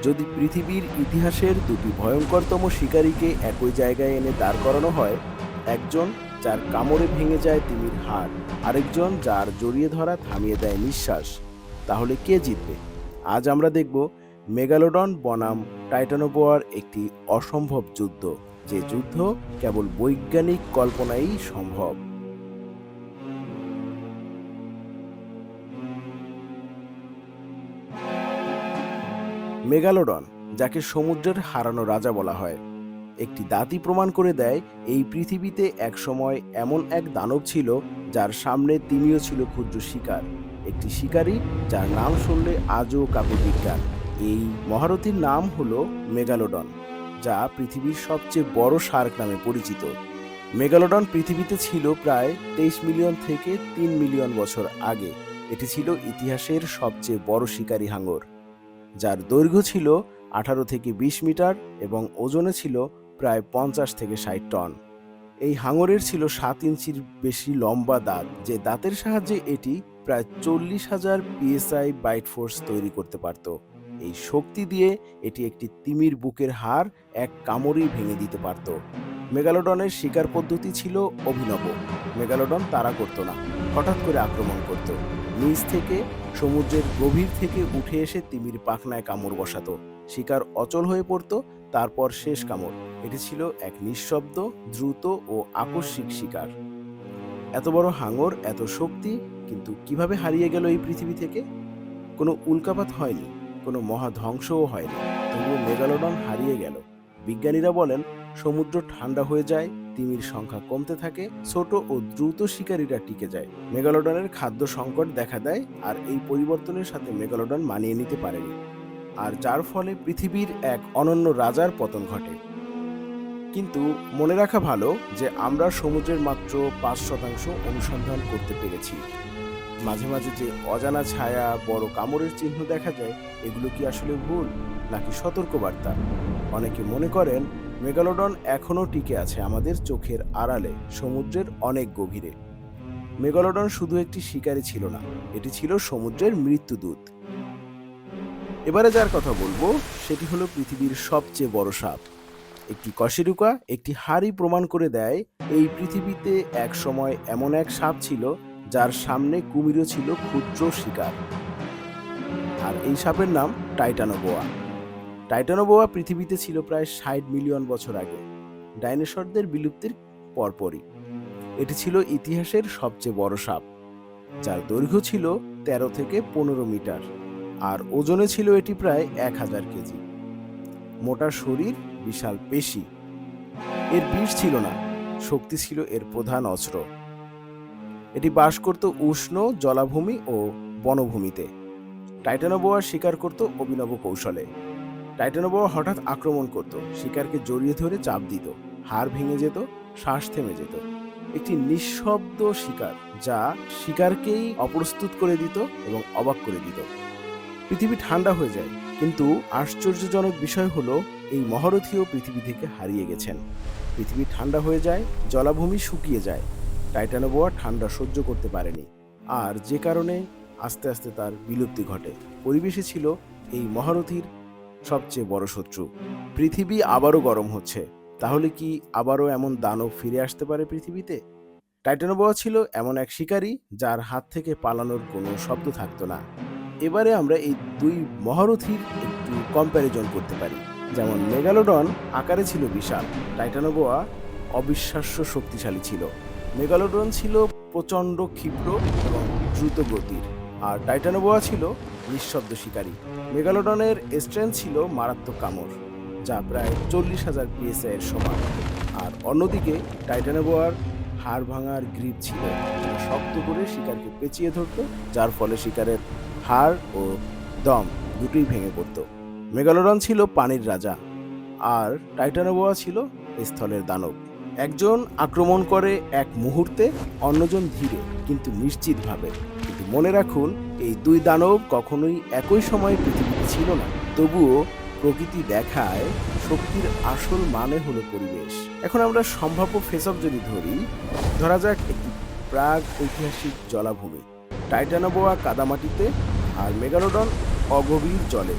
যদি পৃথিবীর ইতিহাসের দুটি ভয়ঙ্করতম শিকারীকে একই জায়গায় এনে দাঁড় করানো হয়, একজন যার কামড়ে ভেঙে যায় তিমির হাড়, আরেকজন যার জড়িয়ে ধরা থামিয়ে দেয় নিঃশ্বাস, তাহলে কে জিতবে? আজ আমরা দেখব মেগালোডন বনাম টাইটানোবোয়ার একটি অসম্ভব যুদ্ধ, যে যুদ্ধ কেবল বৈজ্ঞানিক কল্পনাই সম্ভব। মেগালোডন, যাকে সমুদ্রের হারানো রাজা বলা হয়, একটি দাঁতই প্রমাণ করে দেয় এই পৃথিবীতে একসময় এমন এক দানব ছিল যার সামনে তিনিও ছিল ক্ষুদ্র শিকার, একটি শিকারী যার নাম শুনলে আজও কাঁপে বিজ্ঞান। এই মহারথীর নাম হলো মেগালোডন, যা পৃথিবীর সবচেয়ে বড় শার্ক নামে পরিচিত। মেগালোডন পৃথিবীতে ছিল প্রায় 23 মিলিয়ন থেকে 3 মিলিয়ন বছর আগে। এটি ছিল ইতিহাসের সবচেয়ে বড় শিকারী হাঙর, যার দৈর্ঘ্য ছিল 18 থেকে 20 মিটার এবং ওজনে ছিল প্রায় 50 থেকে 60 টন। এই হাঙরের ছিল 7 ইঞ্চির বেশি লম্বা দাঁত, যে দাঁতের সাহায্যে এটি প্রায় 40,000 পিএসআই বাইট ফোর্স তৈরি করতে পারত। এই শক্তি দিয়ে এটি একটি তিমির বুকের হাড় এক কামড়েই ভেঙে দিতে পারত। মেগালোডনের শিকার পদ্ধতি ছিল অভিনব। মেগালোডন তাড়া করত না, হঠাৎ করে আক্রমণ করত। নিচ থেকে, সমুদ্রের গভীর থেকে উঠে এসে তিমির পাখনায় কামড় বসাতো। শিকার অচল হয়ে পড়ত, তারপর শেষ কামড়। এটি ছিল এক নিঃশব্দ, দ্রুত ও আকস্মিক শিকার। এত বড় হাঙর, এত শক্তি, কিন্তু কিভাবে হারিয়ে গেল এই পৃথিবী থেকে? কোনো উল্কাপাত হয়নি, কোনো মহাধ্বংসও হয়নি, তবুও মেগালোডন হারিয়ে গেল। বিজ্ঞানীরা বলেন, সমুদ্র ঠান্ডা হয়ে যায়, তিমির সংখ্যা কমতে থাকে, ছোট ও দ্রুত শিকারীরা টিকে যায়। মেগালোডনের খাদ্য সংকট দেখা দেয়, আর এই পরিবর্তনের সাথে মেগালোডন মানিয়ে নিতে পারেনি, আর যার ফলে পৃথিবীর এক অনন্য রাজার পতন ঘটে। কিন্তু মনে রাখা ভালো যে আমরা সমুদ্রের মাত্র 5% অনুসন্ধান করতে পেরেছি। মাঝে মাঝে যে অজানা ছায়া, বড় কামড়ের চিহ্ন দেখা যায়, এগুলো কি আসলে ভুল নাকি সতর্কবার্তা? অনেকে মনে করেন মেগালোডন এখনও টিকে আছে আমাদের চোখের আড়ালে, সমুদ্রের অনেক গভীরে। মেগালোডন শুধু একটি শিকারী ছিল না, এটি ছিল সমুদ্রের মৃত্যুদূত। এবারে যার কথা বলবো সেটি হলো পৃথিবীর সবচেয়ে বড় সাপ। একটি কশেরুকা, একটি হাড়ি প্রমাণ করে দেয় এই পৃথিবীতে এক সময় এমন এক সাপ ছিল যার সামনে কুমিরও ছিল ক্ষুদ্র শিকার। আর এই সাপের নাম টাইটানোবোয়া। টাইটানোবোয়া পৃথিবীতে ছিল প্রায় 60 মিলিয়ন বছর আগে, ডাইনোসরদের বিলুপ্তির পরপরই। এটি ছিল ইতিহাসের সবচেয়ে বড় সাপ, যার দৈর্ঘ্য ছিল 13 থেকে 15 মিটার, আর ওজনে ছিল এটি প্রায় 1000 কেজি। মোটা শরীর, বিশাল পেশি। এর বিষ ছিল না, শক্তি ছিল এর প্রধান অস্ত্র। এটি বাস করত উষ্ণ জলাভূমি ও বনভূমিতে। টাইটানোবোয়া শিকার করত অভিনব কৌশলে। টাইটানোবোয়া হঠাৎ আক্রমণ করত, শিকারকে জড়িয়ে ধরে চাপ দিত, হাড় ভেঙে যেত, শ্বাস থেমে যেত। একটি নিঃশব্দ শিকার, যা শিকারকেই অপ্রস্তুত করে দিত এবং অবাক করে দিত। পৃথিবী ঠান্ডা হয়ে যায়, কিন্তু আশ্চর্যজনক বিষয় হলো এই মহারথীও পৃথিবী থেকে হারিয়ে গেছেন। পৃথিবী ঠান্ডা হয়ে যায়, জলাভূমি শুকিয়ে যায়। টাইটানোবোয়া ঠান্ডা সহ্য করতে পারেনি, আর যে কারণে আস্তে আস্তে তার বিলুপ্তি ঘটে। পরিবেশে ছিল এই মহারথীর সবচেয়ে বড় শত্রু। পৃথিবী আবারও গরম হচ্ছে, তাহলে কি আবারও এমন দানব ফিরে আসতে পারে পৃথিবীতে? টাইটানোবোয়া ছিল এমন এক শিকারী যার হাত থেকে পালানোর কোনো শব্দ থাকতো না। এবারে আমরা এই দুই মহারথীর একটু কম্প্যারিজন করতে পারি। যেমন মেগালোডন আকারে ছিল বিশাল, টাইটানোবোয়া অবিশ্বাস্য শক্তিশালী ছিল। মেগালোডন ছিল প্রচণ্ড ক্ষিপ্র এবং দ্রুত গতির, আর টাইটানোবোয়া ছিল নিঃশব্দ শিকারী। মেগালোডনের স্ট্রেংথ ছিল মারাত্মক কামড়, যা প্রায় 40,000 পিএসআই এর সমান। আর অন্যদিকে টাইটানোবোয়ার হাড় ভাঙার গ্রিপ ছিল, যা শক্ত করে শিকারকে পেঁচিয়ে ধরত, যার ফলে শিকারের হাড় ও দম দুটোই ভেঙে পড়ত। মেগালোডন ছিল পানির রাজা, আর টাইটানোবোয়া ছিল স্থলের দানব। একজন আক্রমণ করে এক মুহূর্তে, অন্যজন ধীরে কিন্তু নিশ্চিতভাবে। কিন্তু মনে রাখুন, এই দুই দানব কখনোই একই সময়ে পৃথিবীতে ছিল না। তবুও প্রকৃতি দেখায় শক্তির আসল মানে হলো পরিবেশ। এখন আমরা সম্ভাব্য ফেস-অফ যদি ধরা যাক একটি প্রাগ ঐতিহাসিক জলাভূমি। টাইটানোবোয়া কাদামাটিতে, আর মেগালোডন অগভীর জলে।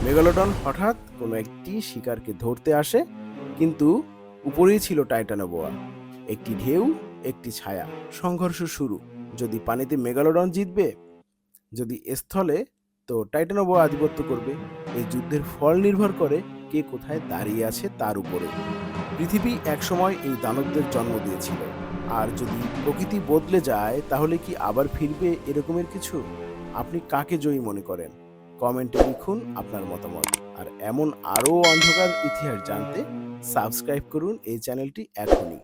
মেগালোডন হঠাৎ কোনো একটি শিকারকে ধরতে আসে, কিন্তু উপরেই ছিল টাইটানোবোয়া। একটি ঢেউ, একটি ছায়া, সংঘর্ষ শুরু। যদি পানিতে মেগালোডন জিতবে, যদি স্থলে, তো টাইটানোবোয়া আধিপত্য করবে। এই যুদ্ধের ফল নির্ভর করে কে কোথায় দাঁড়িয়ে আছে তার উপরে। পৃথিবী একসময় এই দানবদের জন্ম দিয়েছিল, আর যদি প্রকৃতি বদলে যায় তাহলে কি আবার ফিরবে এরকমের কিছু? আপনি কাকে জয়ী মনে করেন? কমেন্টে লিখুন আপনার মতামত। আর এমন আরও অন্ধকার ইতিহাস জানতে সাবস্ক্রাইব করুন এই চ্যানেলটি এখনই।